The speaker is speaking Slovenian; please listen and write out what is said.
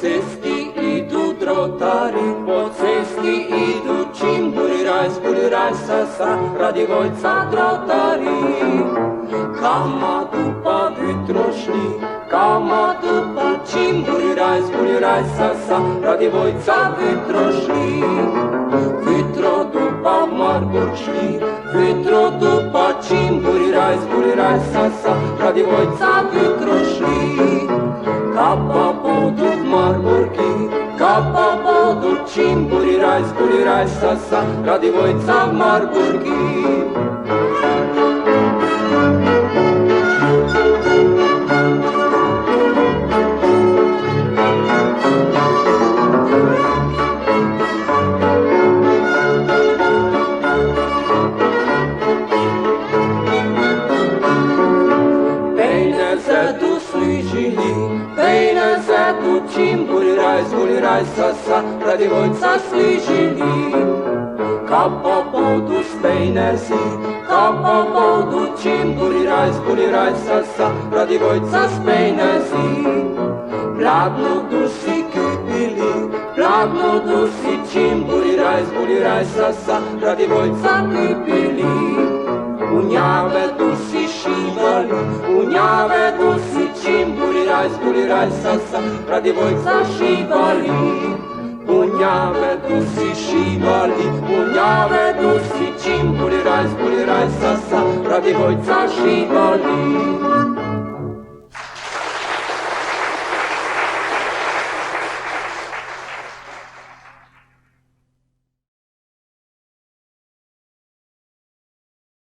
cesti idu drotari, po cesti idu čimburiraj, sa, radi vojca drotari. Kama tu pa vytrošli, kama tu pa čimburiraj, sa, radi vojca vytrošli. Vitro tu pa marburčli, vitro tu pa čimburiraj, sa, radi vojca vytrošli. Kapa bodu marburki, kapa bodu čimburiraj, sa, radi vojca marburki. Pejne se tu čimburiraj, sa, radi vojca sližili. Kapa bodu spejnesi, kapa bodu čimburiraj, sa, radi vojca spejnesi. Bladno dusi kupili, bladno dusi čimburiraj, sa, radi vojca kupili. Unjave dusi šivali, unjave dusi čimburiraj, sa, radi vojca šivali. Unjave dusi šivali, unjave dusi čimburiraj, sa, radi vojca šivali.